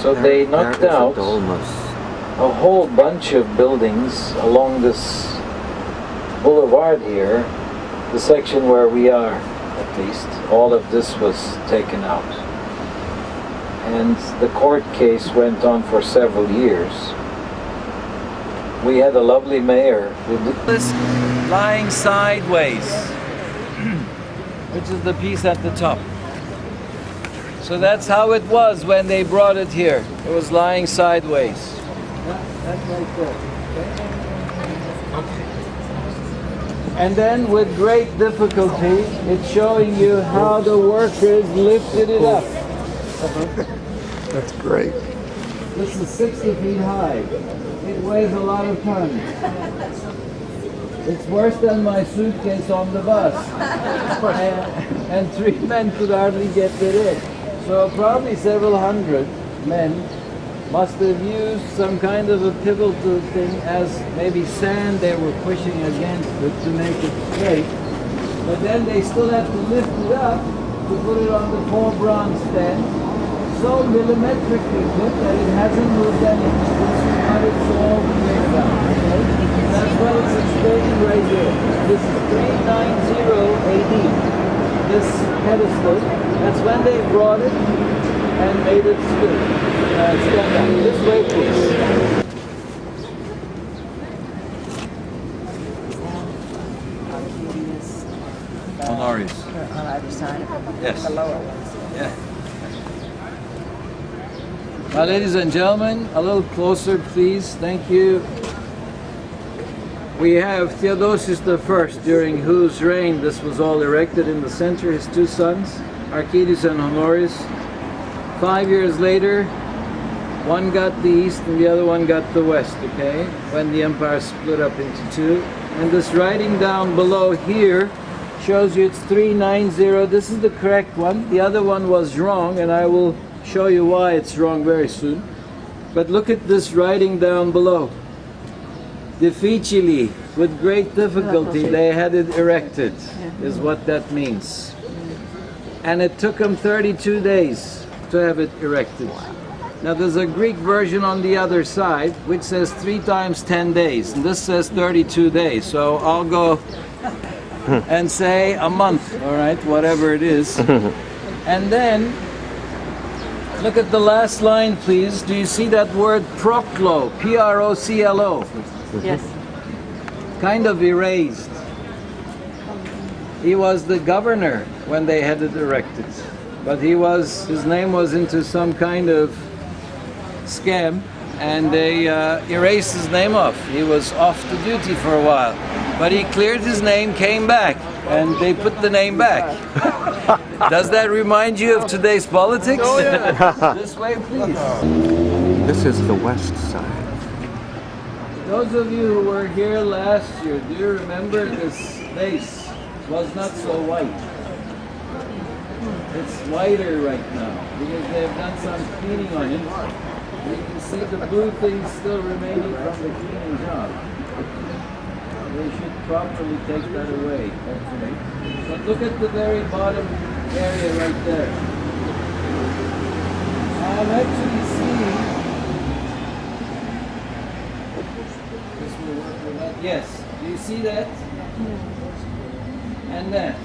So they knocked out a whole bunch of buildings along this boulevard here, the section where we are at least. All of this was taken out. And the court case went on for several years. We had a lovely mayor who did this lying sideways, which is the piece at the top. So that's how it was when they brought it here. It was lying sideways. That's right there. Okay. And then with great difficulty, it's showing you how the workers lifted it up. That's great. This is 60 feet high. It weighs a lot of tons. It's worse than my suitcase on the bus. And 3 men could hardly get it in. So probably several hundred men must have used some kind of a pivotal thing as maybe sand they were pushing against it to make it straight. But then they still have to lift it up to put it on the 4 bronze stand. So millimetrically put that it hasn't moved any. It's not all the way down. Okay? That's what it's explaining right here. This is 390 AD. This pedestal. That's when they brought it and made it stood. Stand up. This way, please. Honorius. On either side of it? Yes. The lower ones. Yeah. Now, ladies and gentlemen, a little closer, please. Thank you. We have Theodosius I, during whose reign this was all erected in the center, his 2 sons, Arcadius and Honorius. 5 years later, one got the east and the other one got the west, okay? When the empire split up into 2. And this writing down below here shows you it's 390. This is the correct one. The other one was wrong, and I will show you why it's wrong very soon. But look at this writing down below. Difficili, with great difficulty, they had it erected, is what that means. And it took them 32 days to have it erected. Now there's a Greek version on the other side, which says 3 times 10 days, and this says 32 days. So I'll go and say a month, all right, whatever it is. And then, look at the last line, please. Do you see that word proclo? P-R-O-C-L-O. Yes. Kind of erased. He was the governor when they had it erected. But his name was into some kind of scam, and they erased his name off. He was off the duty for a while. But he cleared his name, came back, and they put the name back. Does that remind you of today's politics? Oh, yeah. This way, please. This is the west side. Those of you who were here last year, do you remember this space was not so white? It's whiter right now because they've done some cleaning on it. You can see the blue things still remaining from the cleaning job. They should properly take that away, hopefully. But look at the very bottom area right there. I'm actually seeing. This will work with that. Yes. Do you see that? And that.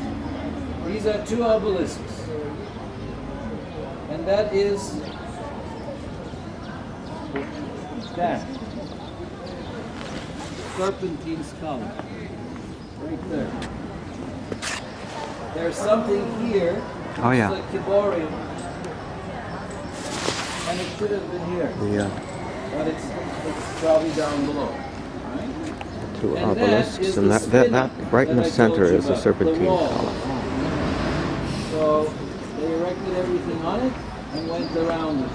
These are 2 obelisks. And that is that. Serpentine skull. Right there. There's something here. Oh, yeah. It's a Kiborium. And it should have been here. Yeah. But it's probably down below. Right? 2 And obelisks, and that right in the center is the serpentine column. So they erected everything on it and went around it.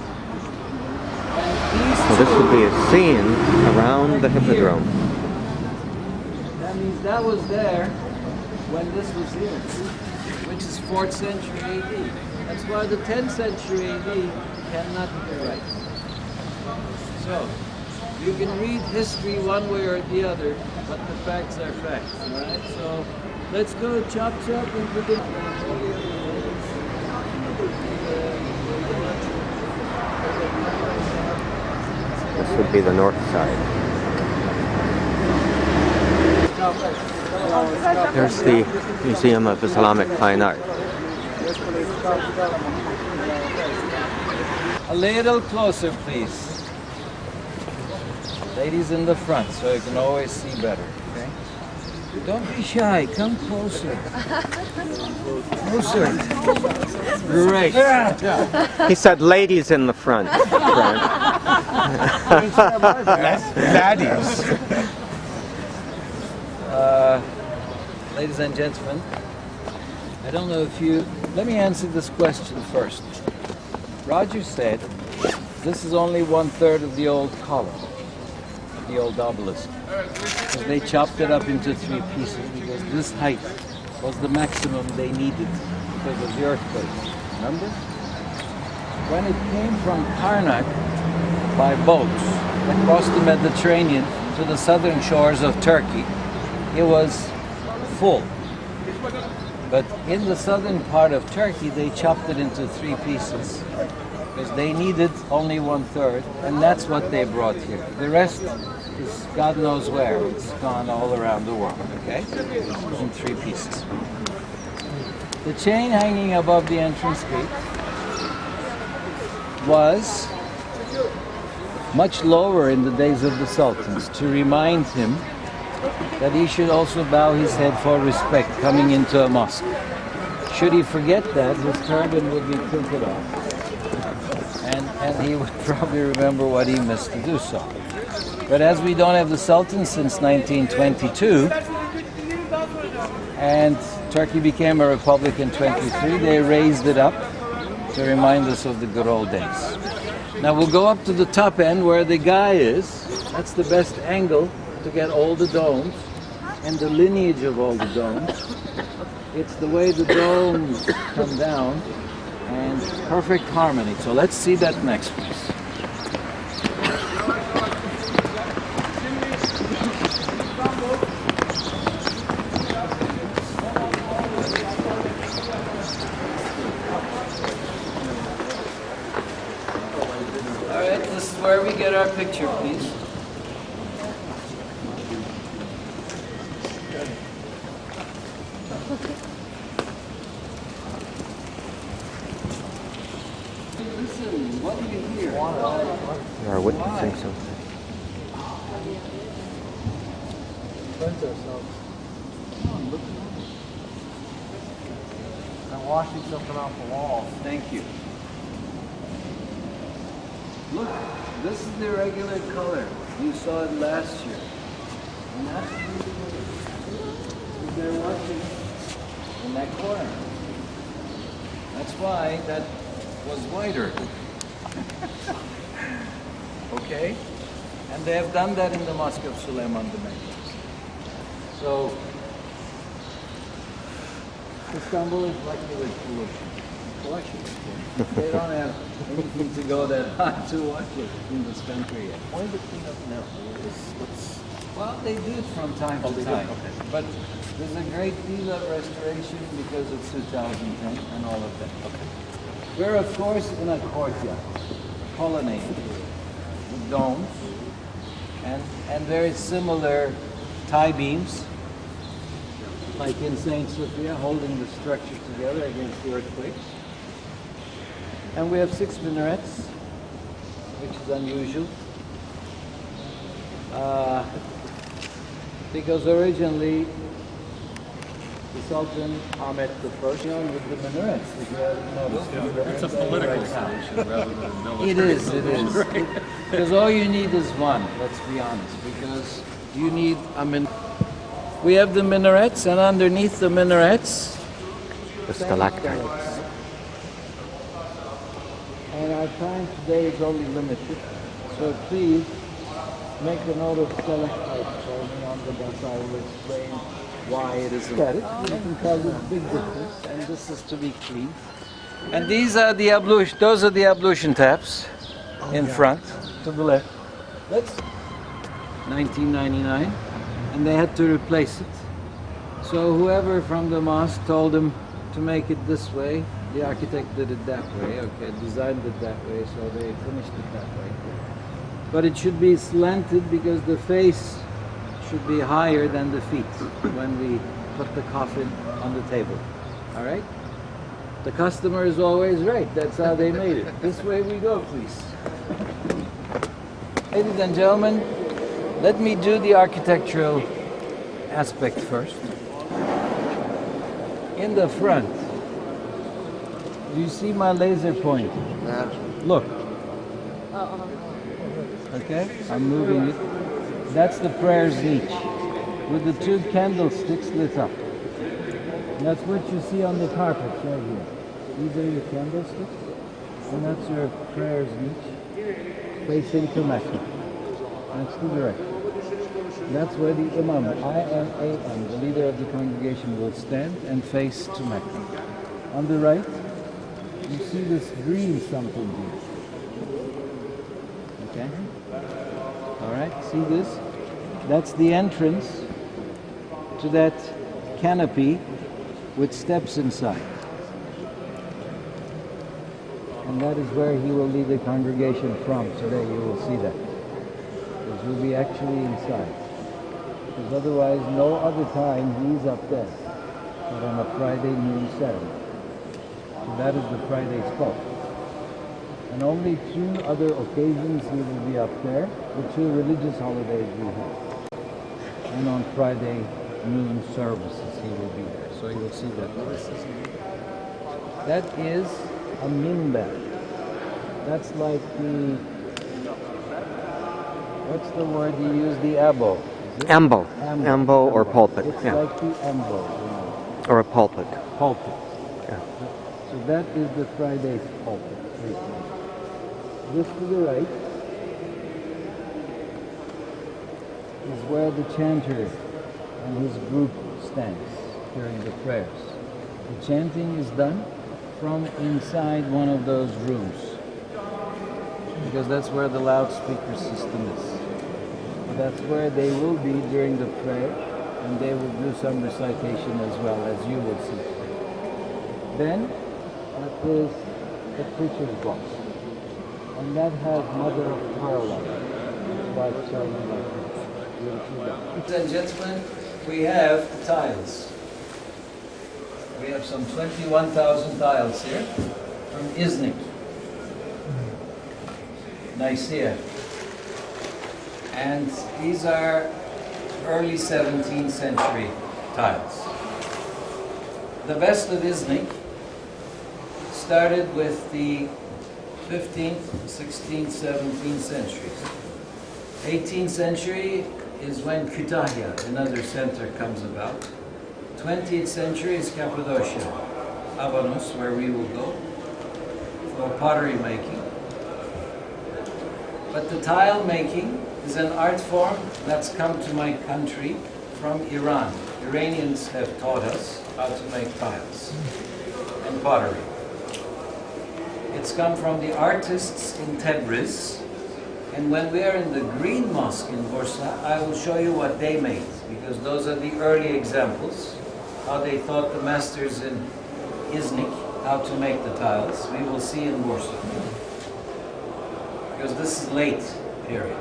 And these So this would be a scene around the hippodrome. That means that was there when this was here, which is 4th century AD. That's why the 10th century AD cannot be right. So, you can read history one way or the other, but the facts are facts, all right? So, let's go chop chop and put it. This would be the north side. There's the Museum of Islamic Fine Art. A little closer, please. Ladies in the front, so you can always see better, okay? Don't be shy, come closer. Closer. Great. He said ladies in the front. Baddies. Ladies and gentlemen, I don't know if you... Let me answer this question first. Roger said this is only 1/3 of the old column, the old obelisk. Because they chopped it up into 3 pieces because this height was the maximum they needed because of the earthquake. Remember? When it came from Karnak by boats across the Mediterranean to the southern shores of Turkey, it was full. But in the southern part of Turkey, they chopped it into 3 pieces because they needed only 1/3, and that's what they brought here. The rest is God knows where. It's gone all around the world, okay? In 3 pieces. The chain hanging above the entrance gate was much lower in the days of the sultans to remind him that he should also bow his head for respect coming into a mosque. Should he forget that, his turban would be tilted off. And he would probably remember what he missed to do so. But as we don't have the Sultan since 1922, and Turkey became a republic in 23, they raised it up to remind us of the good old days. Now we'll go up to the top end where the guy is. That's the best angle to get all the domes and the lineage of all the domes. It's the way the domes come down and perfect harmony. So let's see that next, please. All right, this is where we get our picture, please. Listen, what do you hear? We are witnessing something. I'm washing something off the wall. Thank you. Look, this is the regular color. You saw it last year. And that's they're watching in that corner. That's why that was whiter. Okay? And they have done that in the Mosque of Suleiman the Magnificent. So, Istanbul is lucky with collection. They don't have anything to go that high to watch it in this country yet. Why is it clean up now? Well, they do it from time to time. Okay. But there's a great deal of restoration because of 2010 and all of that. Okay. We're, of course, in a courtyard, colonnade, with domes, and very similar tie beams, like in St. Sophia, holding the structure together against the earthquakes. And we have 6 minarets, which is unusual. Because originally the Sultan Ahmed I with the minarets. If you haven't noticed, It's a political solution rather than a military. It is. Because all you need is one, let's be honest. Because you need we have the minarets, and underneath the minarets, The stalactites. and our time today is only limited. So please make a note of stalactites for me on the bus. I will explain why it is aesthetic. You can tell the big difference, and this is to be clean. And these are the those are the ablution taps in front, to the left. That's 1999, and they had to replace it. So whoever from the mosque told them to make it this way, the architect did it that way, okay, designed it that way, so they finished it that way. but it should be slanted because the face should be higher than the feet when we put the coffin on the table. All right? The customer is always right. That's how they made it. This way we go, please. Ladies and gentlemen, let me do the architectural aspect first. In the front, do you see my laser point? Look. Okay, I'm moving it. That's the prayers niche with the two candlesticks lit up. That's what you see on the carpet right here. These are your candlesticks, and that's your prayers niche facing to Mecca. That's the direction. That's where the Imam, I-M-A-M, the leader of the congregation, will stand and face to Mecca. On the right, you see this green something here. Okay? All right, see this? That's the entrance to that canopy with steps inside. And that is where he will lead the congregation from. Today you will see that. Because you'll be actually inside. Because otherwise, no other time he's up there. But on a Friday noon Saturday. So that is the Friday spot. And only 2 other occasions he will be up there, the 2 religious holidays we have. And on Friday noon services he will be there. So you will see that. That is a minbar. That's like the, what's the word you use, the abo? Ambo. Ambo or pulpit. It's Yeah. like the ambo, you know. Or a pulpit. Pulpit. Yeah. So that is the Friday's pulpit. This to the right is where the chanter and his group stands during the prayers. The chanting is done from inside one of those rooms because that's where the loudspeaker system is. So that's where they will be during the prayer, and they will do some recitation as well, as you will see. Then that is the preacher's box, and that has mother of pearl on it. That's why it's shining like this. You will see that. Ladies and gentlemen, we have the tiles. We have some 21,000 tiles here from Iznik, Nicaea. And these are early 17th century tiles. The best of Iznik started with the 15th, 16th, 17th centuries. 18th century is when Kütahya, another center, comes about. 20th century is Cappadocia, Avanos, where we will go for pottery making. But the tile making is an art form that's come to my country from Iran. Iranians have taught us how to make tiles and pottery. It's come from the artists in Tabriz. And when we are in the Green Mosque in Bursa, I will show you what they made, because those are the early examples, how they taught the masters in Iznik how to make the tiles. We will see in Bursa, because this is late period.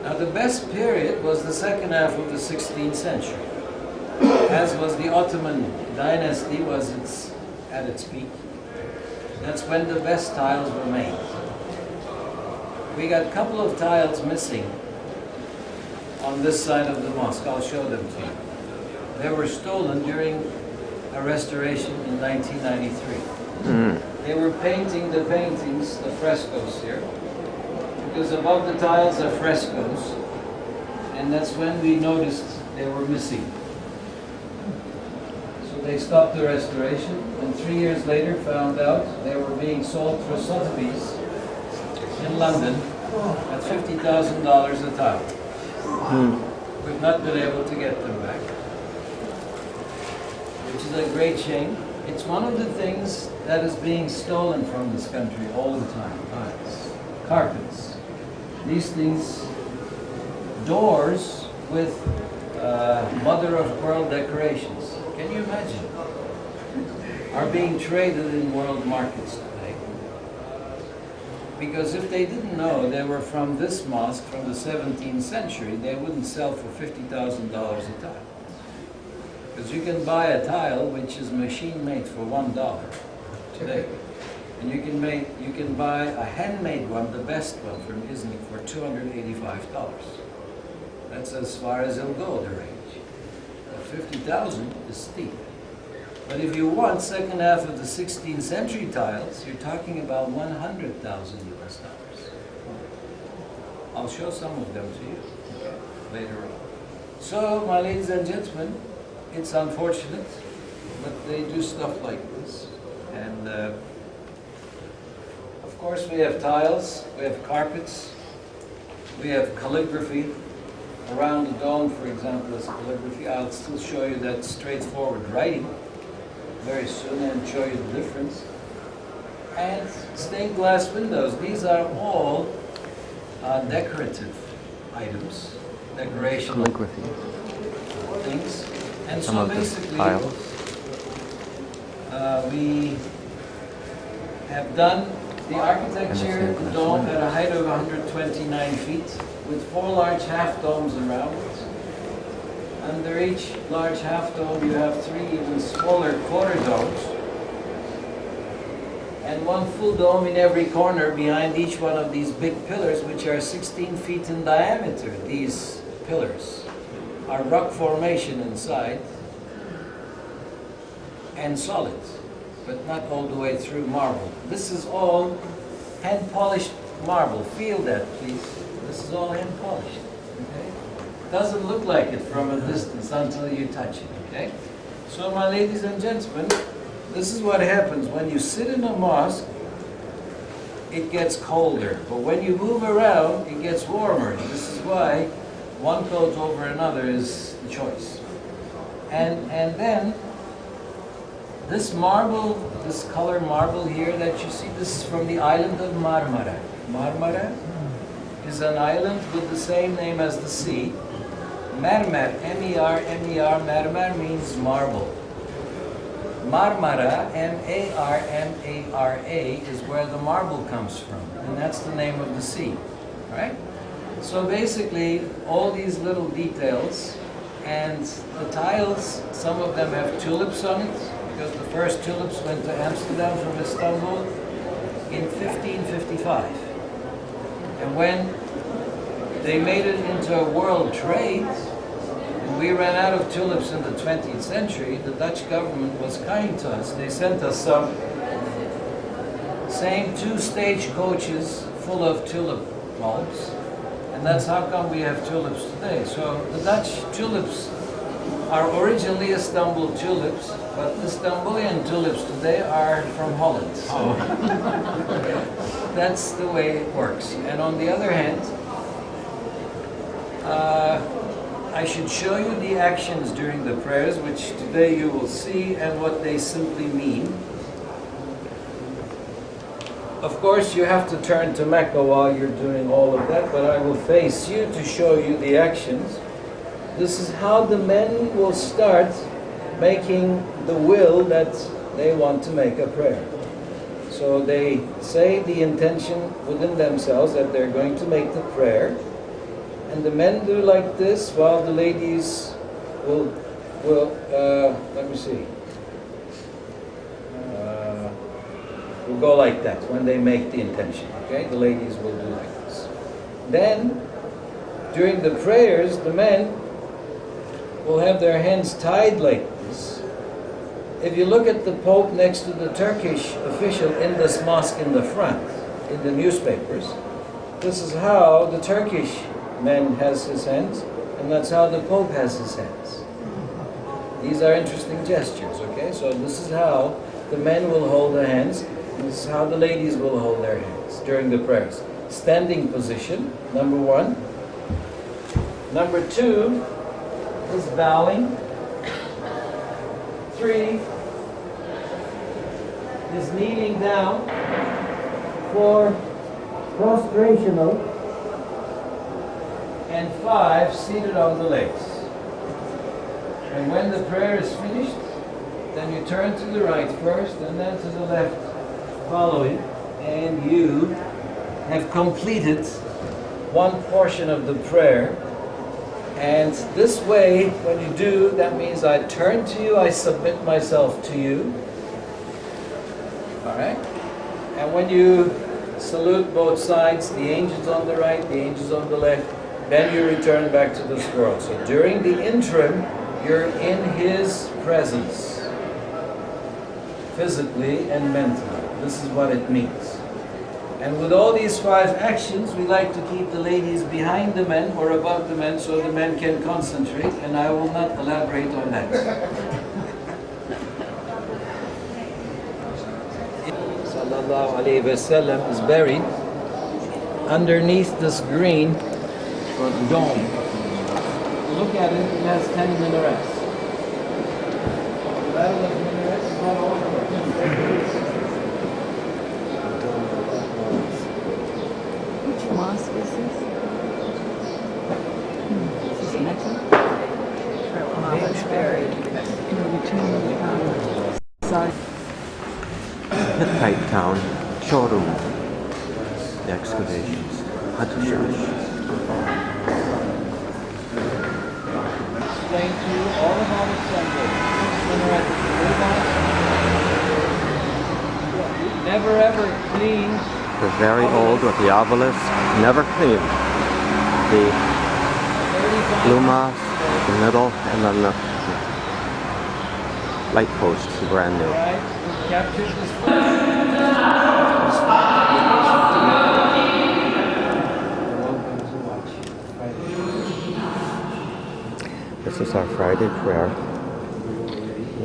Now the best period was the second half of the 16th century, as was the Ottoman dynasty was at its peak. That's when the best tiles were made. We got a couple of tiles missing on this side of the mosque. I'll show them to you. They were stolen during a restoration in 1993. They were painting the paintings, the frescoes here, because above the tiles are frescoes, and that's when we noticed they were missing. So they stopped the restoration, and 3 years later found out they were being sold for Sotheby's in London at $50,000 a tile. We've not been able to get them back, which is a great shame. It's one of the things that is being stolen from this country all the time. Tiles, carpets, these things, doors with mother of pearl decorations. Can you imagine? Are being traded in world markets today. Because if they didn't know they were from this mosque from the 17th century, they wouldn't sell for $50,000 a tile. Because you can buy a tile which is machine made for $1 today. And you can buy a handmade one, the best one from Iznik, for $285. That's as far as it'll go, the range. 50,000 is steep. But if you want second half of the 16th century tiles, you're talking about 100,000 US dollars. I'll show some of them to you later on. So, my ladies and gentlemen, it's unfortunate, but they do stuff like this. And of course we have tiles, we have carpets, we have calligraphy. Around the dome, for example, is calligraphy. I'll still show you that straightforward writing very soon and show you the difference. And stained glass windows. These are all decorative items, decoration Calligraphy. things. And Some so of the basically, tiles. we have done the architecture, the dome at a height of 129 feet, with 4 large half domes around it. Under each large half dome you have 3 even smaller quarter domes, and 1 full dome in every corner behind each one of these big pillars, which are 16 feet in diameter. These pillars are rock formation inside and solid, but not all the way through marble. This is all hand-polished marble. Feel that, please. This is all hand-polished. Okay? Doesn't look like it from a distance until you touch it. Okay? So, my ladies and gentlemen, this is what happens when you sit in a mosque. It gets colder, but when you move around, it gets warmer. This is why one coat over another is the choice. And then this marble, this color marble here that you see, this is from the island of Marmara. Marmara is an island with the same name as the sea. Mermer, M-E-R, mermer means marble. Marmara, M-A-R-M-A-R-A, is where the marble comes from, and that's the name of the sea, right? So basically, all these little details, and the tiles, some of them have tulips on it, because the first tulips went to Amsterdam from Istanbul in 1555. And when they made it into a world trade, and we ran out of tulips in the 20th century, the Dutch government was kind to us. They sent us some same 2 stagecoaches full of tulip bulbs, and that's how come we have tulips today. So the Dutch tulips are originally Istanbul tulips, but Istanbulian tulips today are from Holland. So that's the way it works. And on the other hand, I should show you the actions during the prayers, which today you will see, and what they simply mean. Of course, you have to turn to Mecca while you're doing all of that, but I will face you to show you the actions. This is how the men will start making the will that they want to make a prayer. So they say the intention within themselves that they're going to make the prayer, and the men do like this, while the ladies will let me see, will go like that when they make the intention. Okay, the ladies will do like this. Then, during the prayers, the men will have their hands tied like this. If you look at the Pope next to the Turkish official in this mosque in the front, in the newspapers, this is how the Turkish man has his hands, and that's how the Pope has his hands. These are interesting gestures, okay? So this is how the men will hold their hands, and this is how the ladies will hold their hands during the prayers. Standing position, number 1. Number 2 is bowing. 3 is kneeling down. 4, prostrational. And 5, seated on the legs. And when the prayer is finished, then you turn to the right first, and then to the left following, and you have completed one portion of the prayer. And this way, when you do, that means I turn to you, I submit myself to you. All right? And when you salute both sides, the angels on the right, the angels on the left, then you return back to this world. So during the interim, you're in His presence, physically and mentally. This is what it means. And with all these 5 actions, we like to keep the ladies behind the men or above the men so the men can concentrate, and I will not elaborate on that. Sallallahu Alaihi Wasallam is buried underneath this green dome. Look at it, it has 10 minarets. That was minarets, is not over. Which mosque is this? Is this Mecca? Muhammad's buried. Sorry. Hittite town, showroom, the excavations, Hattushash. Explain to you all about assembly. Never ever clean. They're very old with the obelisk, never cleaned. The Luma, the middle, and then the light posts, brand new. Right? Captured this. This is our Friday prayer.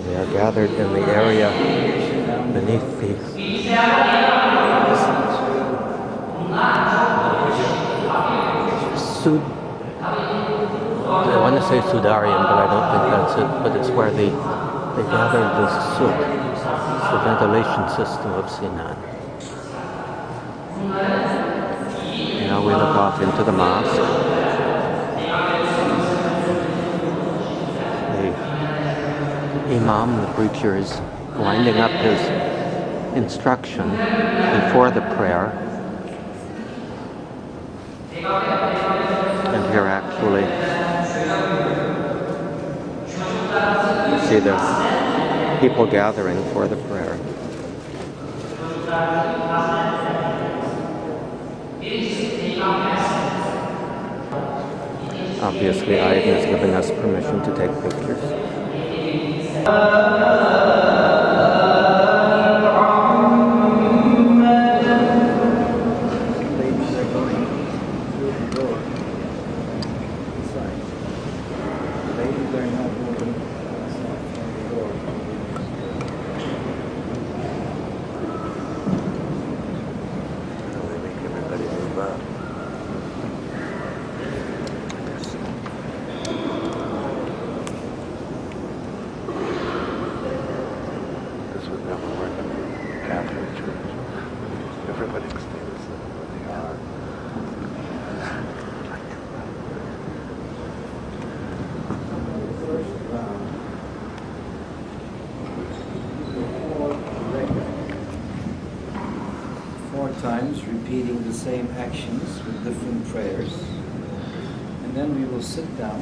We are gathered in the area beneath the Sud. I want to say Sudarium, but I don't think that's it. But it's where they gather the Sud. It's the ventilation system of Sinan. Now we look off into the mosque. Imam, the preacher, is winding up his instruction before the prayer. And here actually you see the people gathering for the prayer. Obviously, Aydın is giving us permission to take pictures. Times, repeating the same actions with different prayers, and then we will sit down.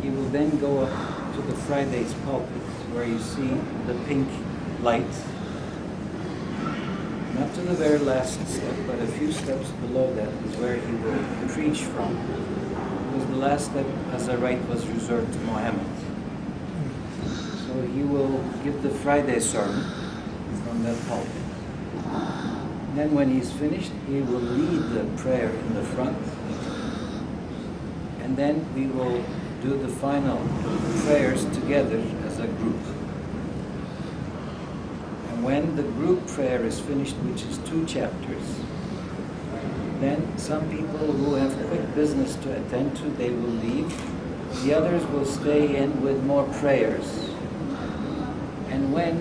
He will then go up to the Friday's pulpit, where you see the pink light, not to the very last step, but a few steps below that is where he will preach from, because the last step, as I write, was reserved to Muhammad. So he will give the Friday sermon from that pulpit. Then when he's finished, he will lead the prayer in the front. And then we will do the final prayers together as a group. And when the group prayer is finished, which is 2 chapters, then some people who have quick business to attend to, they will leave. The others will stay in with more prayers. And when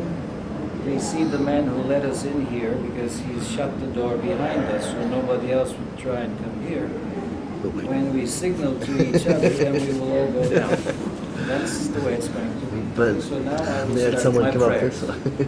we see the man who let us in here, because he's shut the door behind us so nobody else would try and come here. When we signal to each other, then we will all go down. That's the way it's going to be. But so now I will they had start someone my come up prayers. this way.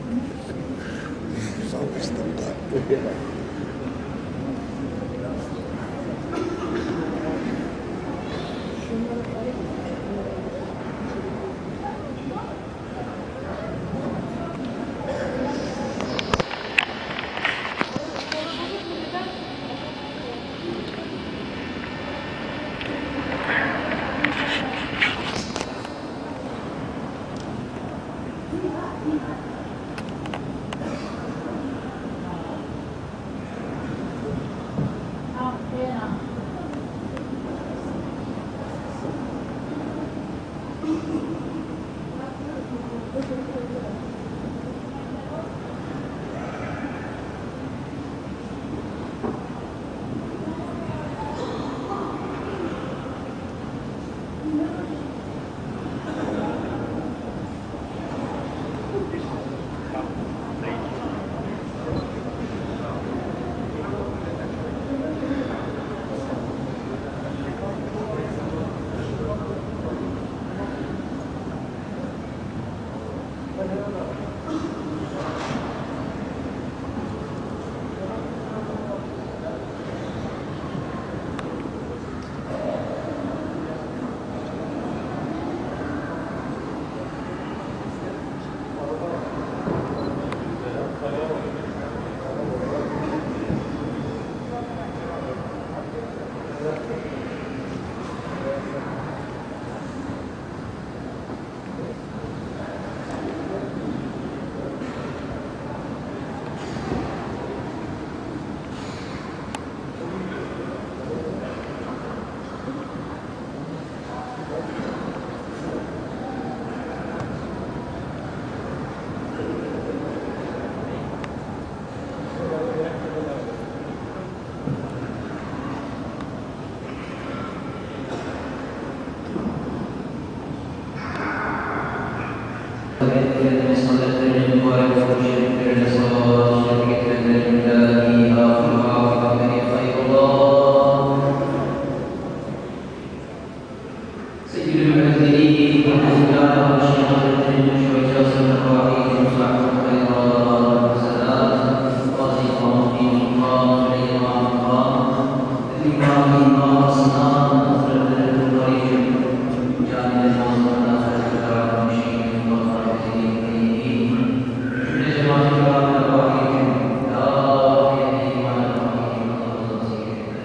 etkilerini, sanatlarını, mübarek şeriflerine salavat, şerif getirenlerin ilahi, afir ve afirleri, hayırlar. Seyyid-i Müezzini, Hazretleri Aleyhi Hazretleri, Şüvecası, Kâhi, Musa'fı, hayırlar, selam, Gazi, Mahmudi, Sultan, Süleyman, Khan, İbrahim, Mahasına, Hazretleri, Tuğray'ın, Cami'de Mahasına, Hazretleri Aleyhi, Şeyh'in, Bakar-ı Zeynep'in, Cümle Cemaat-i Kâhine, Vahid'in, La Fiyede İman'a, Vahid'in, Allah'ın Zeynep'in,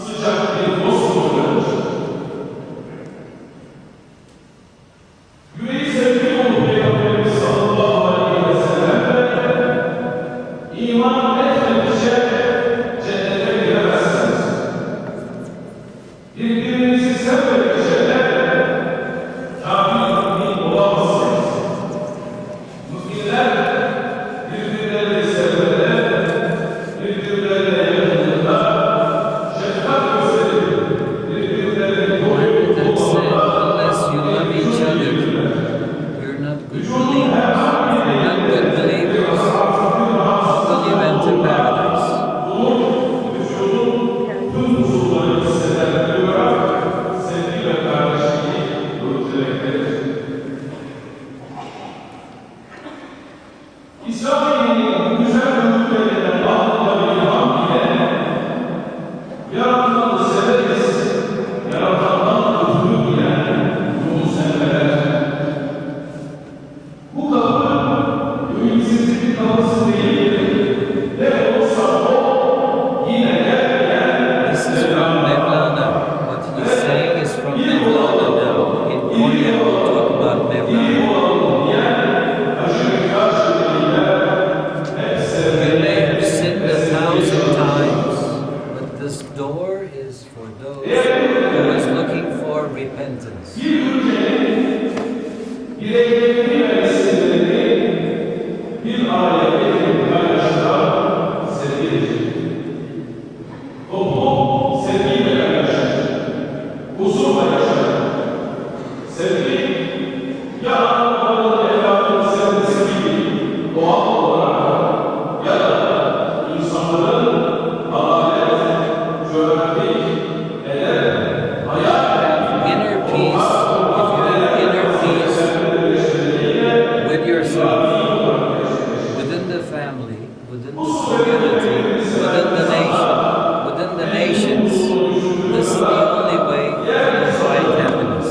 Sıcak bir dost This door is for those who is looking for repentance. Inner peace, if you have inner peace with yourself, within the family, within the community, within the nations, this is the only way to find happiness.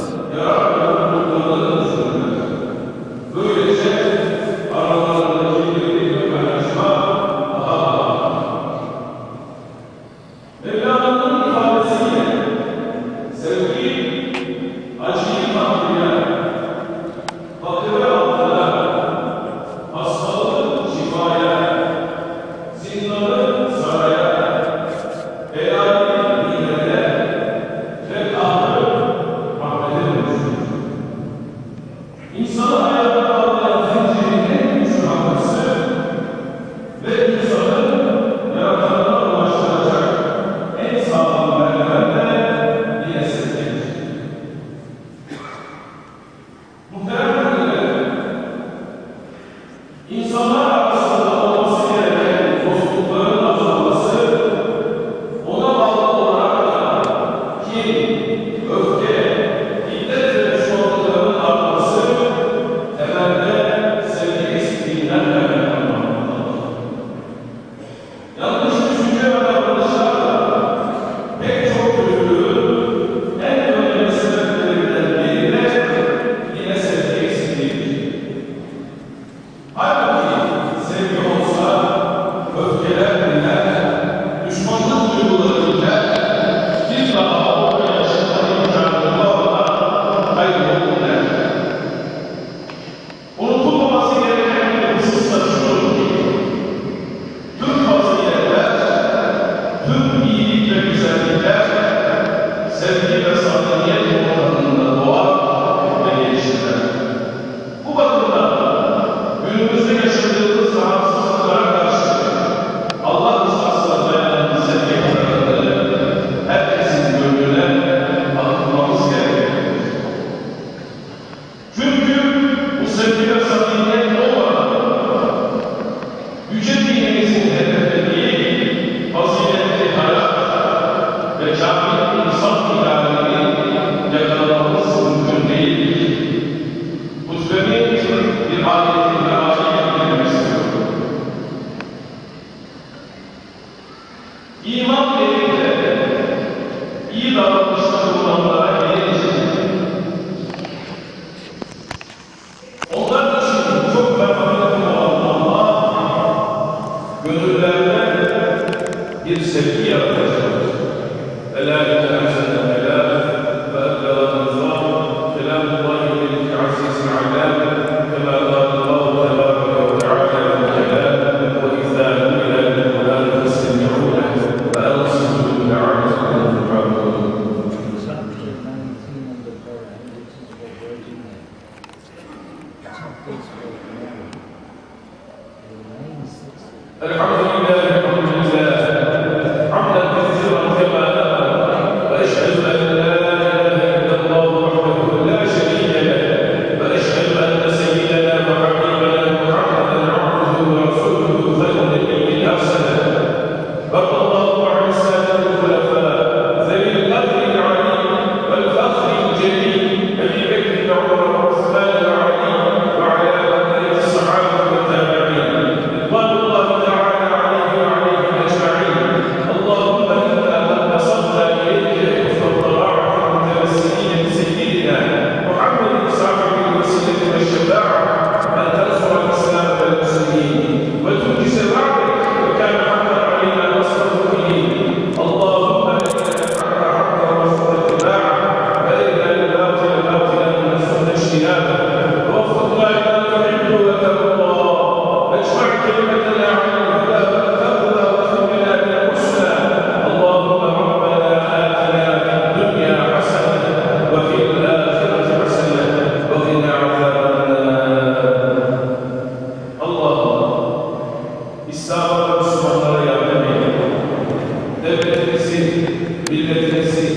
ülkemizi, milletimizi,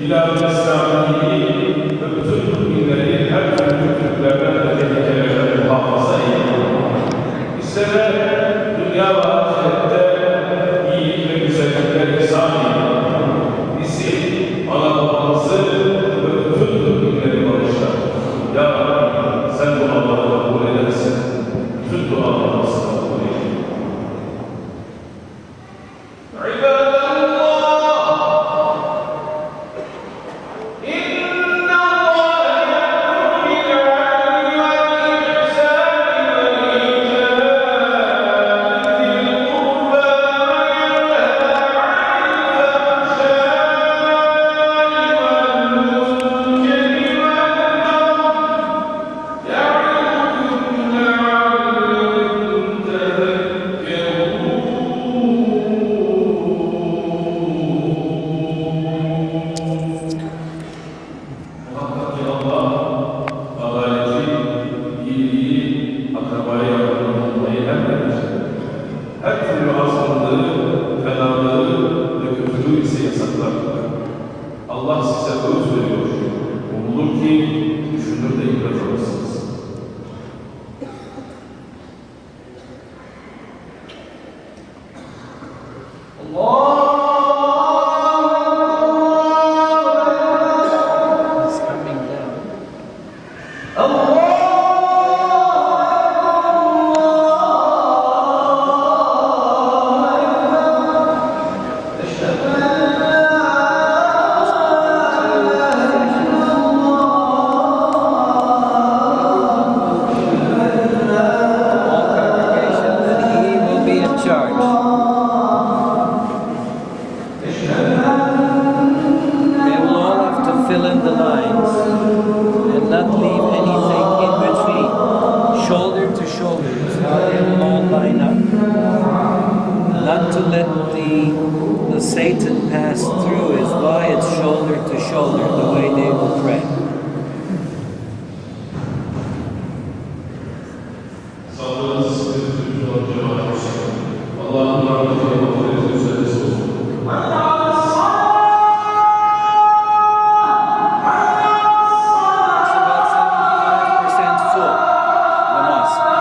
ilah-ı İslam'ı ve bütün müminleri her türlü kötülüklerden ve tehlikelerden muhafaza eylesin. Bizlere dünya ve ahirette iyilik ve güzellikler ihsan eylesin. Bizi, ana babamızı ve bütün müminleri bağışla. Ya Rabbi, sen bu Allah'ı kabul edersin. Bütün dualarımızı kabul eyle. Her türlü azgınlığı, fenalığı ve kötülüğü ise yasaklar. Allah size öğüt veriyor. Umulur ki düşünür de ibret alırsınız. It's coming down. All congregation, that he will be in charge. They will all have to fill in the lines and not leave anything in between, shoulder to shoulder. So they will all line up. Not to let the Satan pass through is why it's shoulder to shoulder, the way they will pray. Sağlığınız, sıkıntı, cemaat olsun. Allah'ın rahmeti ve mağfireti üzerinize olsun. It's about 75% full, the mosque.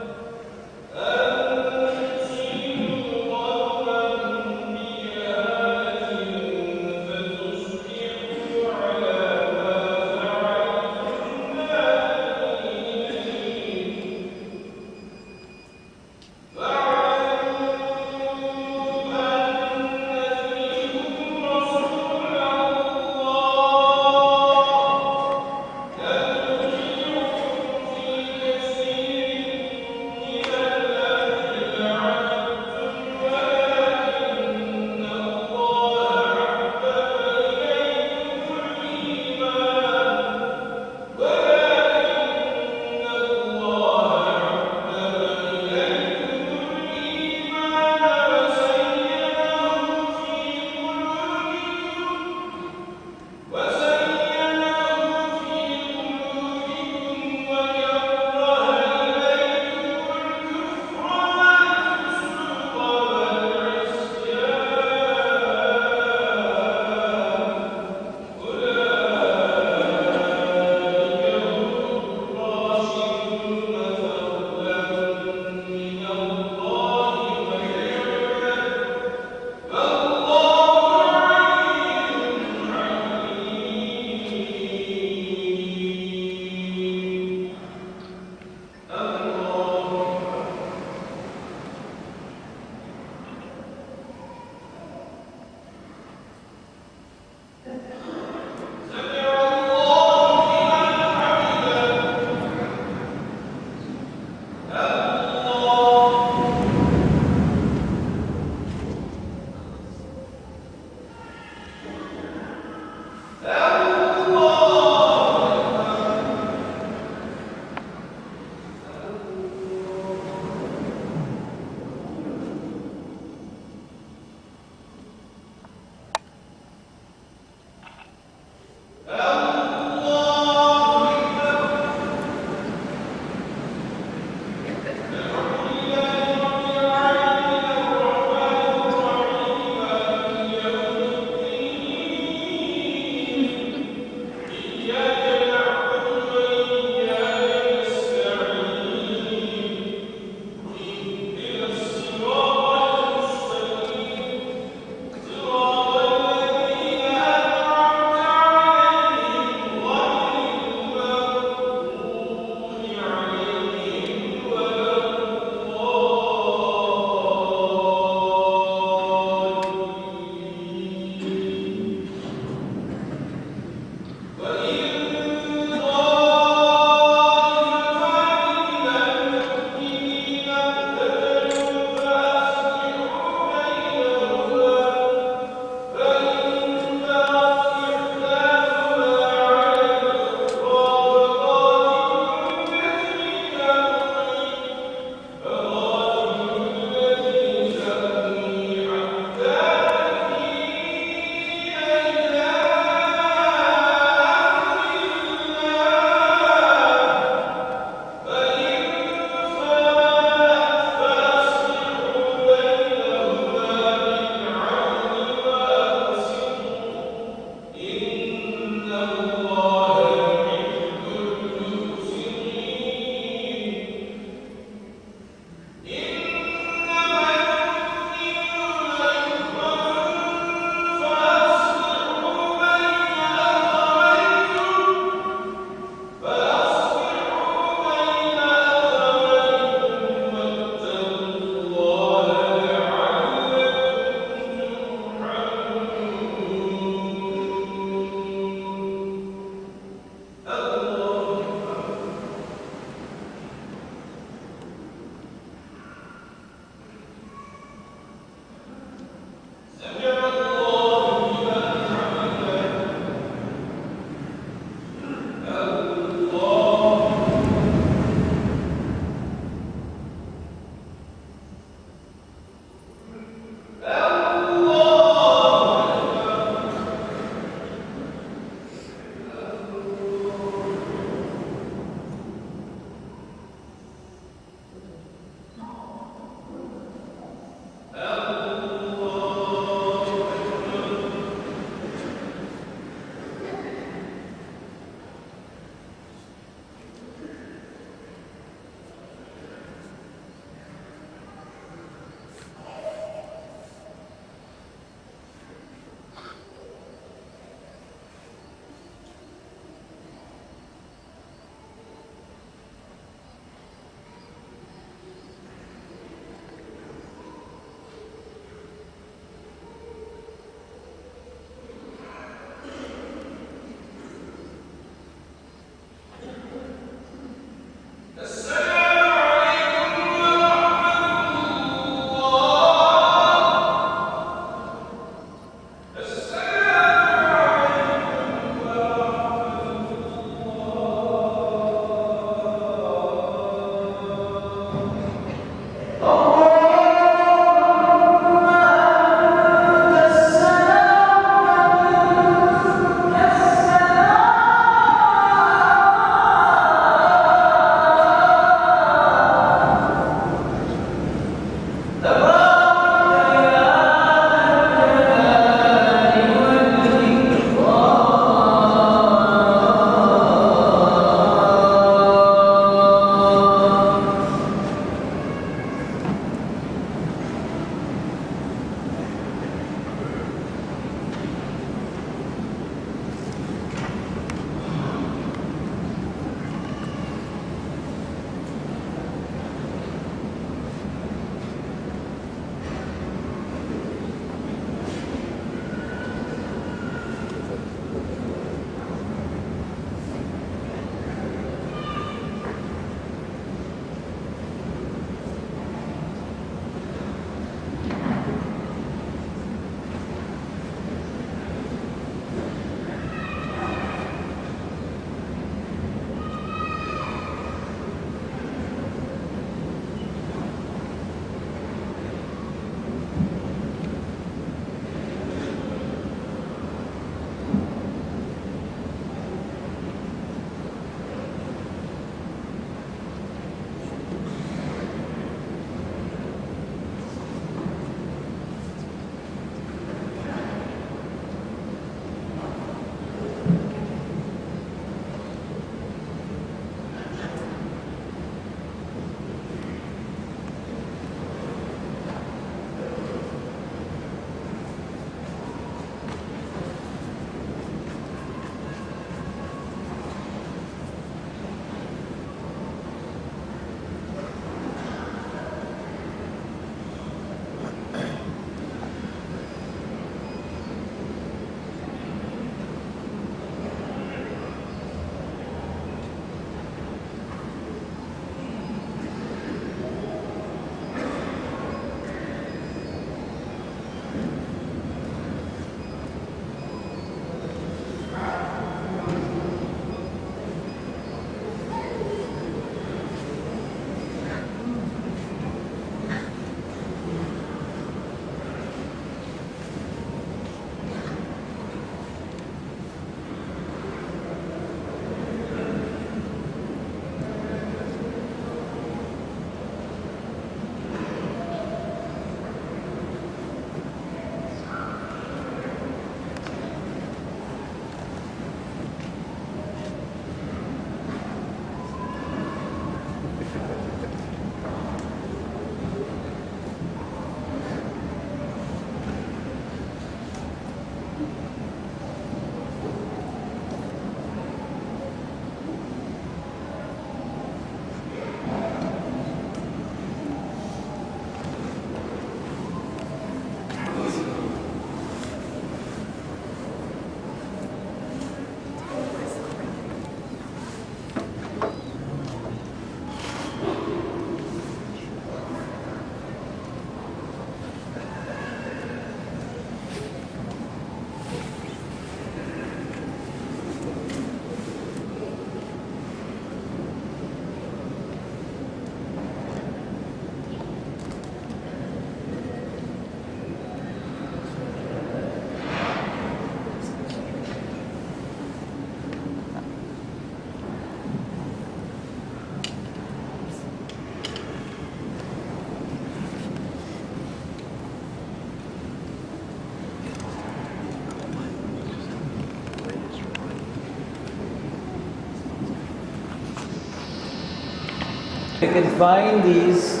You can find these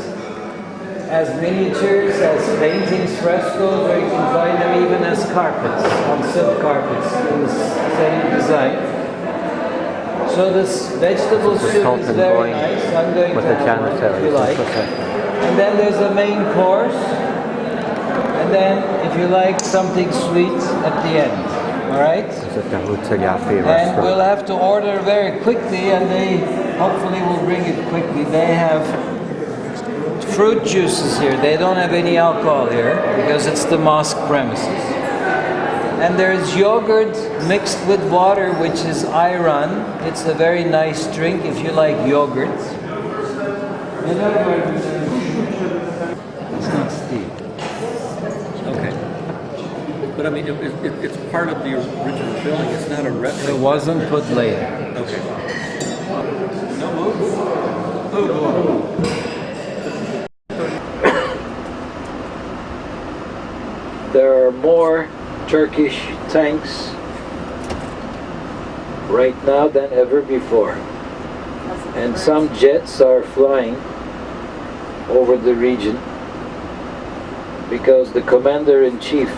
as miniatures, as paintings, frescoes, or you can find them even as carpets, on silk carpets in the same design. So this vegetable soup is very nice. I'm going to have one if you like. And then there's a main course. And then if you like something sweet at the end. Alright? And we'll have to order very quickly, and they hopefully will bring it quickly. They have fruit juices here. They don't have any alcohol here because it's the mosque premises. And there's yogurt mixed with water, which is ayran. It's a very nice drink if you like yogurt. It's not steep. Okay. But I mean, it's part of the original building. It's not a retro. It wasn't put later. Okay. No move. There are more Turkish tanks right now than ever before. And some jets are flying over the region because the commander-in-chief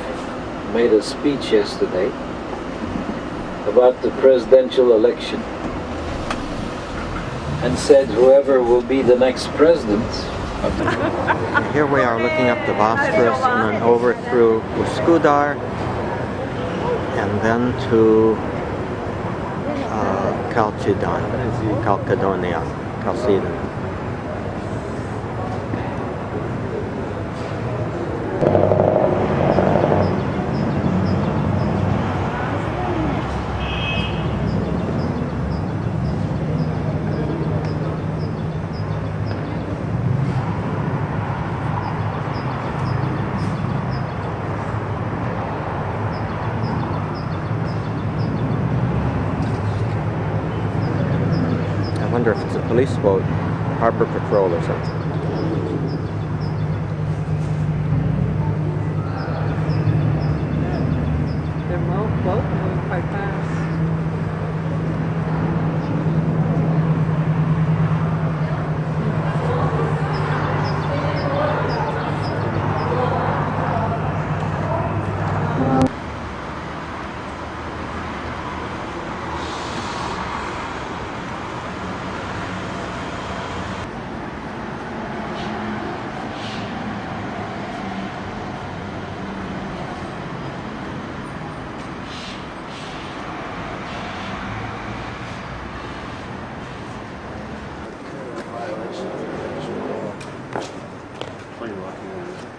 made a speech yesterday about the presidential election and said whoever will be the next president. Here we are looking up the Bosphorus and then over through Üsküdar and then to Chalcedon. I wonder if it's a police boat, harbor patrol or something. They're both moving quite fast.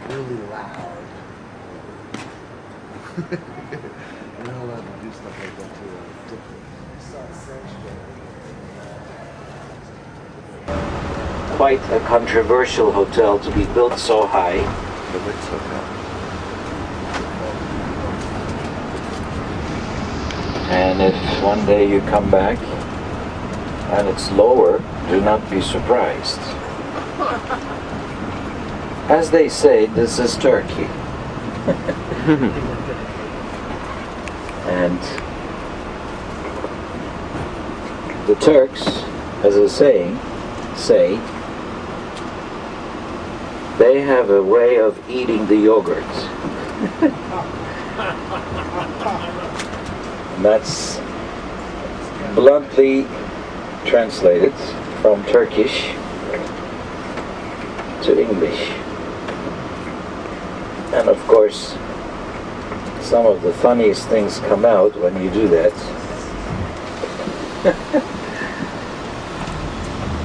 Really loud. You're not allowed to do stuff like that to a different. Quite a controversial hotel to be built so high. The Ritz Hotel. And if one day you come back and it's lower, do not be surprised. As they say, this is Turkey. And the Turks, as a saying, say they have a way of eating the yogurt. And that's bluntly translated from Turkish to English. And of course, some of the funniest things come out when you do that.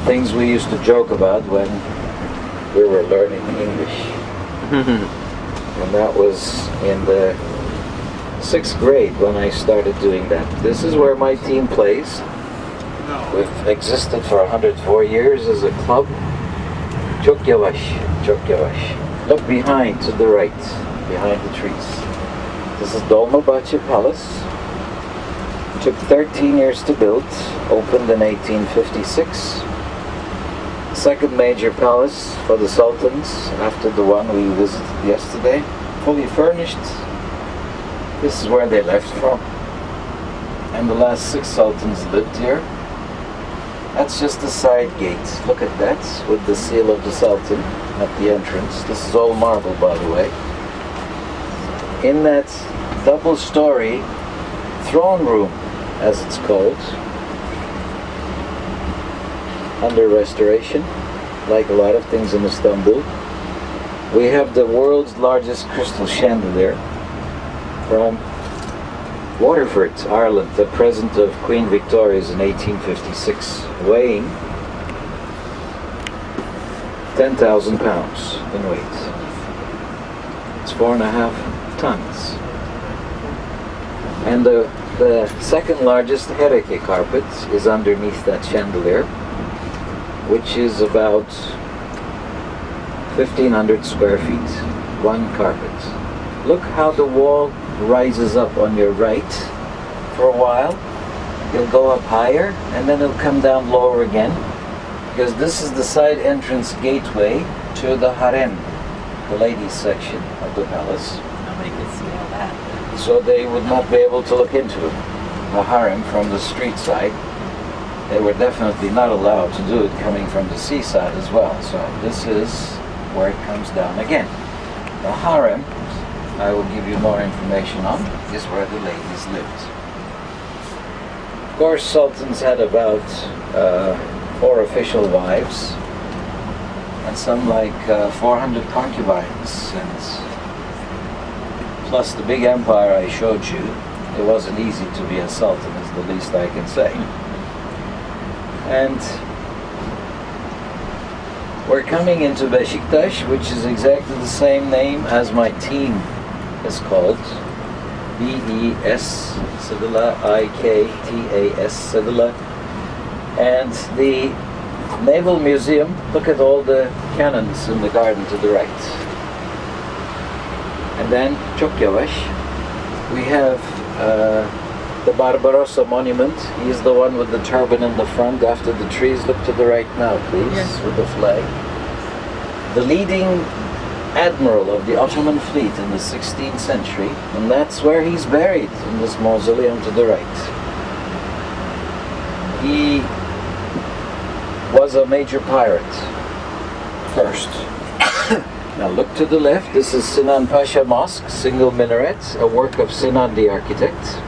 Things we used to joke about when we were learning English. And that was in the 6th grade when I started doing that. This is where my team plays. We've existed for 104 years as a club. Çok yavaş, çok yavaş. Look behind, to the right, behind the trees. This is Dolmabahce Palace. Took 13 years to build, opened in 1856. Second major palace for the sultans after the one we visited yesterday. Fully furnished. This is where they left from. And the last 6 sultans lived here. That's just the side gate. Look at that, with the seal of the Sultan at the entrance. This is all marble, by the way. In that double-story throne room, as it's called, under restoration, like a lot of things in Istanbul, we have the world's largest crystal chandelier from Waterford, Ireland, the present of Queen Victoria's in 1856, weighing 10,000 pounds in weight. It's 4.5 tons. And the second largest Hereke carpet is underneath that chandelier, which is about 1,500 square feet, one carpet. Look how the wall rises up on your right for a while. It'll go up higher and then it'll come down lower again, because this is the side entrance gateway to the harem, the ladies section of the palace. Nobody could see all that. So they would not be able to look into the harem from the street side. They were definitely not allowed to do it coming from the seaside as well. So this is where it comes down again. The harem, I will give you more information on, is where the ladies lived. Of course, sultans had about 4 official wives, and some like 400 concubines, and plus the big empire I showed you. It wasn't easy to be a sultan, is the least I can say. And we're coming into Beşiktaş, which is exactly the same name as my team is called. B-E-S, Sedula, I-K-T-A-S, Sedula. And the Naval Museum, look at all the cannons in the garden to the right. And then, çok yavaş, we have the Barbarossa monument. He's the one with the turban in the front after the trees. Look to the right now, please, Yes. with the flag. The leading admiral of the Ottoman fleet in the 16th century, and that's where he's buried, in this mausoleum to the right. He was a major pirate first. Now look to the left. This is Sinan Pasha Mosque, single minaret, a work of Sinan the architect.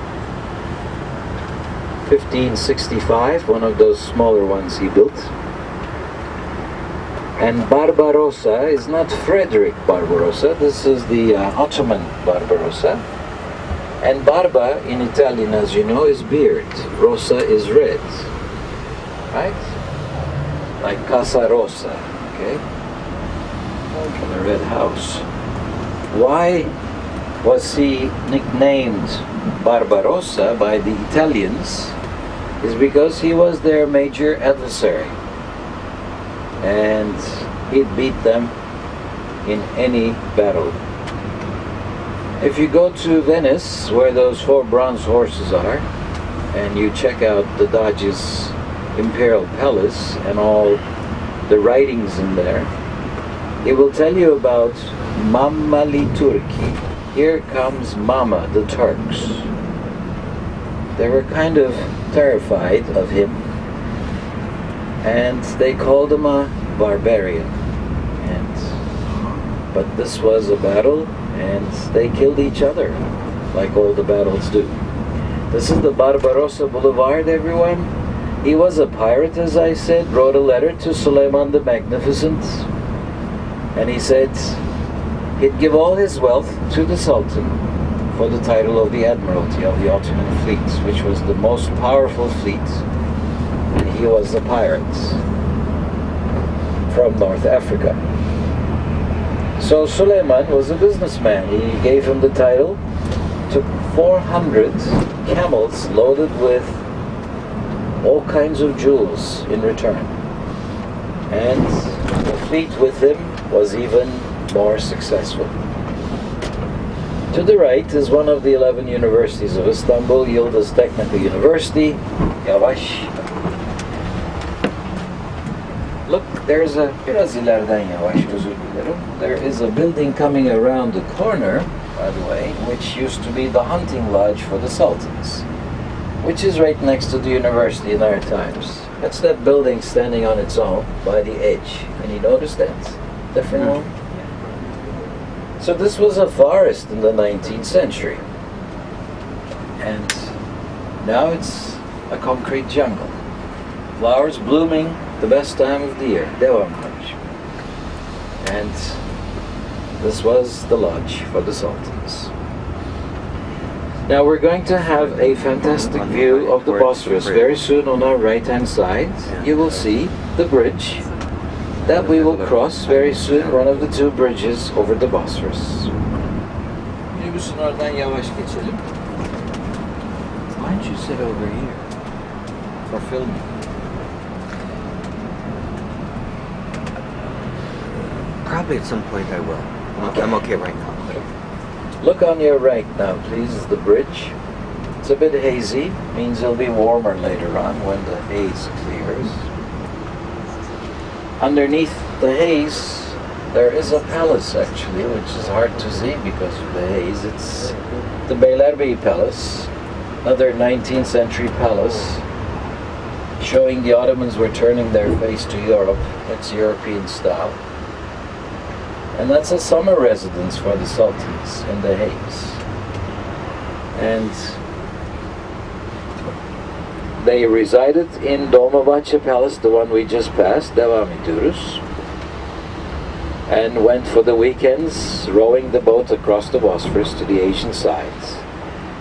1565, one of those smaller ones he built. And Barbarossa is not Frederick Barbarossa, this is the Ottoman Barbarossa. And Barba in Italian, as you know, is beard. Rossa is red, right? Like Casa Rossa, okay? The red house. Why was he nicknamed Barbarossa by the Italians? Is because he was their major adversary, and he'd beat them in any battle. If you go to Venice, where those 4 bronze horses are, and you check out the Doge's Imperial Palace and all the writings in there, it will tell you about Mamma li Turchi. Here comes Mama, the Turks. They were kind of terrified of him, and they called him a barbarian. But this was a battle, and they killed each other, like all the battles do. This is the Barbarossa Boulevard, everyone. He was a pirate, as I said, wrote a letter to Suleiman the Magnificent, and he said he'd give all his wealth to the Sultan for the title of the Admiralty of the Ottoman fleet, which was the most powerful fleet, and he was a pirate from North Africa. So Suleiman was a businessman. He gave him the title, took 400 camels loaded with all kinds of jewels in return. And the fleet with him was even more successful. To the right is one of the 11 universities of Istanbul, Yıldız Technical University. Yavaş. Look, there's a, biraz ileriden yavaş, özür dilerim. There is a building coming around the corner, by the way, which used to be the hunting lodge for the sultans, which is right next to the university in our times. That's that building standing on its own by the edge. Can you notice that? Different one? So this was a forest in the 19th century. And now it's a concrete jungle. Flowers blooming the best time of the year. Devam Lodge. And this was the lodge for the sultans. Now we're going to have a fantastic view of the Bosphorus very soon. On our right hand side you will see the bridge that we will cross very soon, one of the two bridges over the Bosphorus. Minibüsün oradan yavaş geçelim. Why don't you sit over here for filming? Probably at some point I will. I'm okay right now. Look on your right now, please, is the bridge. It's a bit hazy, means it'll be warmer later on when the haze clears. Underneath the haze, there is a palace actually, which is hard to see because of the haze. It's the Beylerbeyi Palace, another 19th century palace, showing the Ottomans were turning their face to Europe. It's European style. And that's a summer residence for the sultans in the haze. And they resided in Dolmabahce Palace, the one we just passed, devam ediyoruz, and went for the weekends rowing the boat across the Bosphorus to the Asian sides.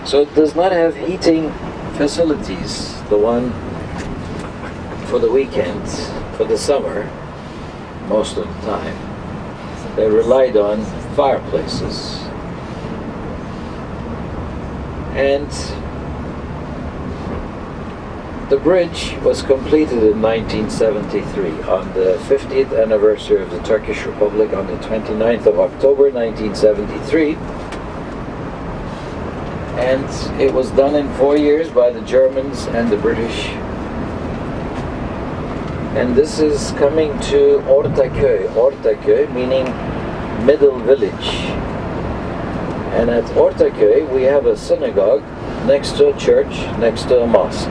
So it does not have heating facilities, the one for the weekends, for the summer, most of the time. They relied on fireplaces. And the bridge was completed in 1973 on the 50th anniversary of the Turkish Republic on the 29th of October 1973. And it was done in 4 years by the Germans and the British. And this is coming to Ortaköy. Ortaköy meaning middle village. And at Ortaköy we have a synagogue next to a church, next to a mosque.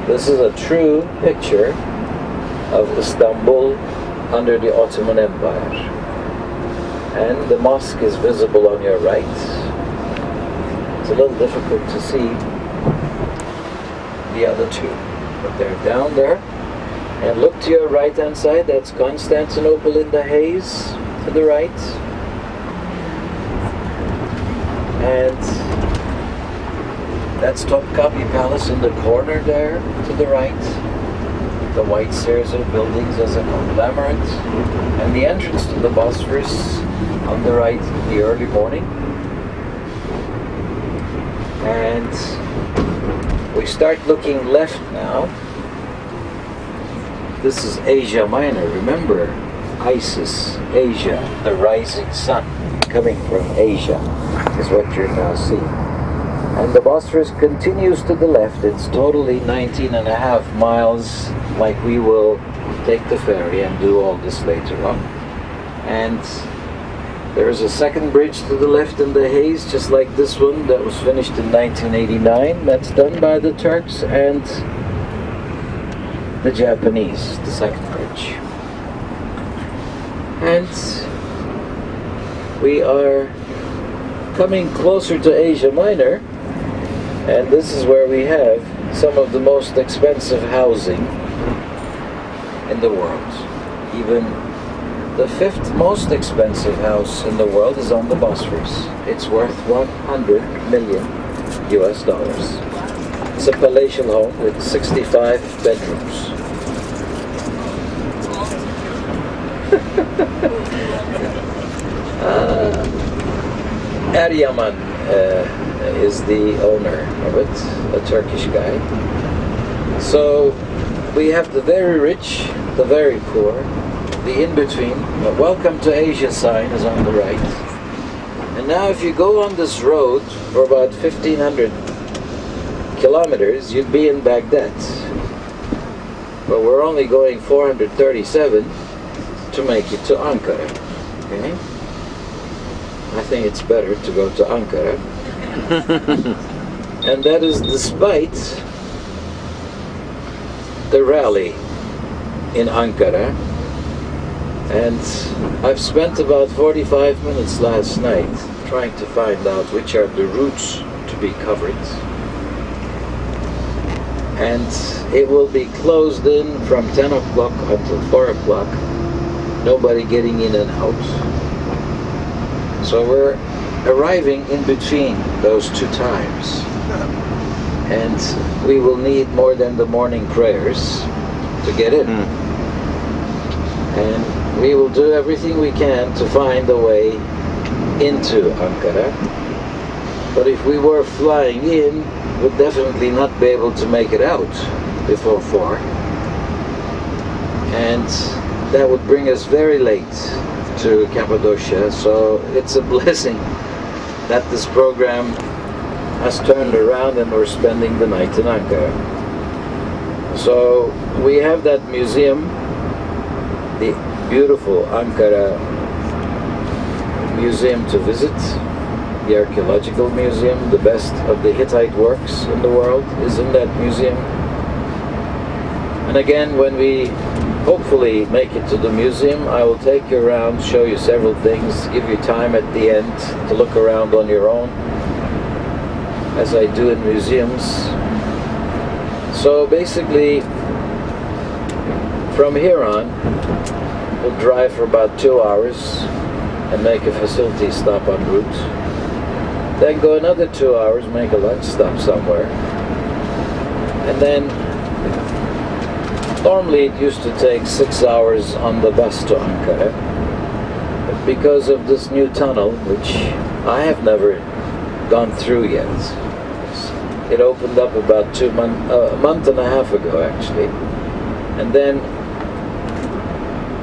This is a true picture of Istanbul under the Ottoman Empire. And the mosque is visible on your right. It's a little difficult to see the other two, but they're down there. And look to your right hand side, that's Constantinople in the haze to the right. And that's Topkapi Palace in the corner there to the right. The white stairs of buildings as a conglomerate. And the entrance to the Bosphorus on the right in the early morning. And we start looking left now. This is Asia Minor. Remember, Isis, Asia, the rising sun coming from Asia is what you're now seeing. And the Bosphorus continues to the left. It's totally 19.5 miles, like we will take the ferry and do all this later on. And there is a second bridge to the left in the haze, just like this one that was finished in 1989. That's done by the Turks and the Japanese, the second bridge. And we are coming closer to Asia Minor, and this is where we have some of the most expensive housing in the world. Even the 5th most expensive house in the world is on the Bosphorus. It's worth $100 million US. It's a palatial home with 65 bedrooms. Eryaman is the owner of it, a Turkish guy. So we have the very rich, the very poor, the in-between. Welcome to Asia sign is on the right. And now if you go on this road for about 1,500 kilometers, you'd be in Baghdad. But we're only going 437 to make it to Ankara. Okay? I think it's better to go to Ankara. And that is despite the rally in Ankara. And I've spent about 45 minutes last night trying to find out which are the routes to be covered. And it will be closed in from 10 o'clock until 4 o'clock. Nobody getting in and out. So we're arriving in between those two times. And we will need more than the morning prayers to get in. And we will do everything we can to find a way into Ankara. But if we were flying in, we'd definitely not be able to make it out before 4. And that would bring us very late to Cappadocia. So it's a blessing that this program has turned around and we're spending the night in Ankara. So we have that museum, the beautiful Ankara museum to visit, the archaeological museum. The best of the Hittite works in the world is in that museum. And again, when we hopefully make it to the museum, I will take you around, show you several things, give you time at the end to look around on your own, as I do in museums. So basically, from here on, we'll drive for about 2 hours and make a facility stop en route. Then go another 2 hours, make a lunch stop somewhere. And then, normally it used to take 6 hours on the bus to Ankara. But because of this new tunnel, which I have never gone through yet, it opened up about a month and a half ago actually. And then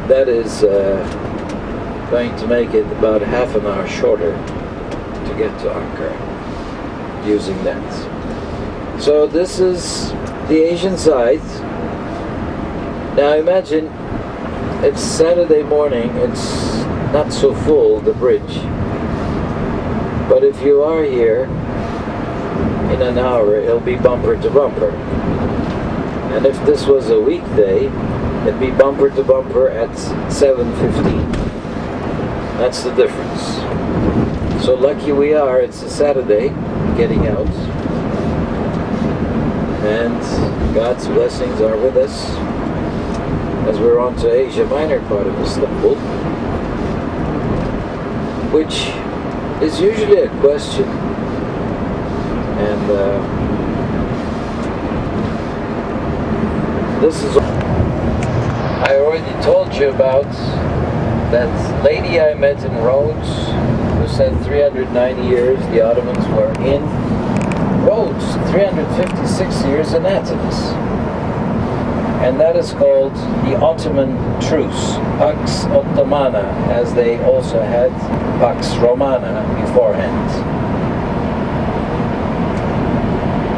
that is going to make it about half an hour shorter to get to Ankara using that. So this is the Asian side. Now imagine it's Saturday morning, it's not so full, the bridge. But if you are here in an hour, it'll be bumper to bumper. And if this was a weekday, it'd be bumper to bumper at 7:15. That's the difference. So lucky we are, it's a Saturday, getting out. And God's blessings are with us as we're on to Asia Minor part of Istanbul, which is usually a question. And this is, I already told you about that lady I met in Rhodes who said 390 years the Ottomans were in Rhodes, 356 years in Athens. And that is called the Ottoman Truce, Pax Ottomana, as they also had Pax Romana beforehand.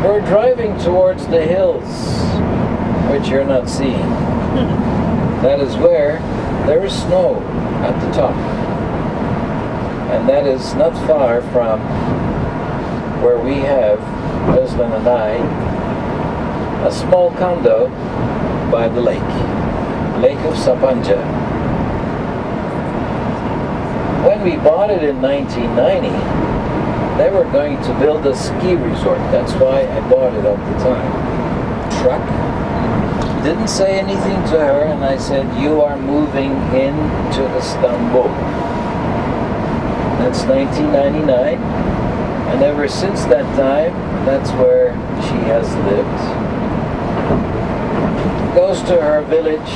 We're driving towards the hills, which you're not seeing. That is where there is snow at the top. And that is not far from where we have, Özlem and I, a small condo by the lake of Sapanca. When we bought it in 1990, they were going to build a ski resort. That's why I bought it at the time. Truck. Didn't say anything to her, and I said, you are moving into Istanbul. That's 1999, and ever since that time, that's where she has lived. Goes to her village.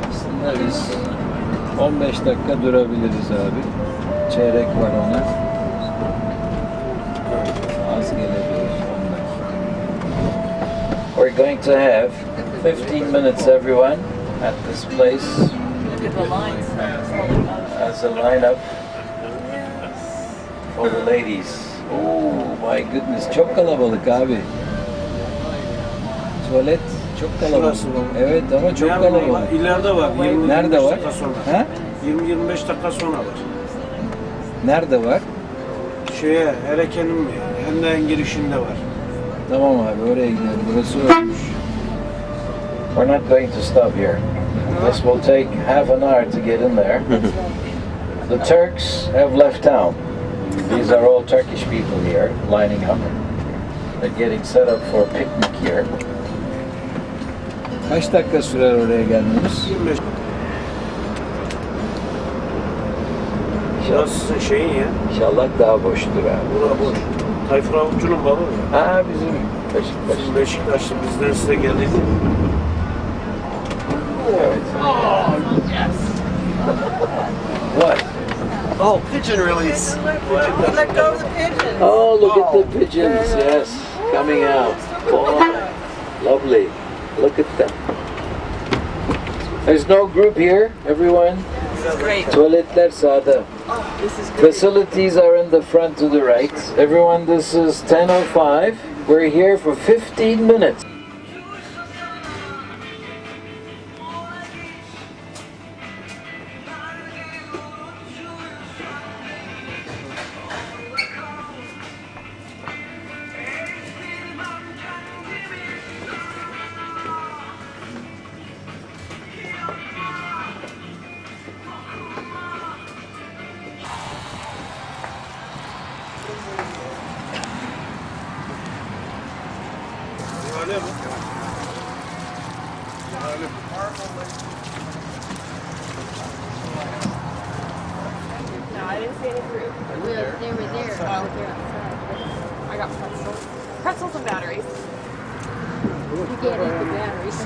Aslında biz 15 dakika durabiliriz abi. Çeyrek var ona. Az gelebilir 10 dakika. We're going to have 15 minutes everyone at this place. Look at the lines. As a lineup for the ladies. Oh my goodness, çok kalabalık abi. Tuvalet Çok kalabalık. Şurası var. Evet ama çok Nerede var? kalabalık. İleride var. 20-25 Nerede var? dakika sonra. Ha? 20-25 dakika sonra var. Nerede var? Ereke'nin hemen girişinde var. Tamam abi oraya gidelim. Burası ölmüş. We're not going to stop here. This will take half an hour to get in there. The Turks have left town. These are all Turkish people here, lining up. They're getting set up for a picnic here. Kaç dakika sürer oraya gelmemiz? 25. Burası sizin şeyin ya. İnşallah daha boştur abi. Bura boş. Tayfur Avutçu'nun balı mı? Ha bizim Beşiktaş. Bizim Beşiktaşlı bizden size geldik. Evet. What? Oh, pigeon release. Let go of the pigeons. Oh, look at the pigeons. Yes, coming out. Oh, lovely. Look at them. There's no group here, everyone. This is great. Tuvaletler sağda. This is great. Facilities are in the front to the right. Everyone, this is 10:05. We're here for 15 minutes. Öyle mi? No, I didn't see any fruit. They were there. But they're outside. I got pretzels. Pretzels and batteries. You can't eat the batteries.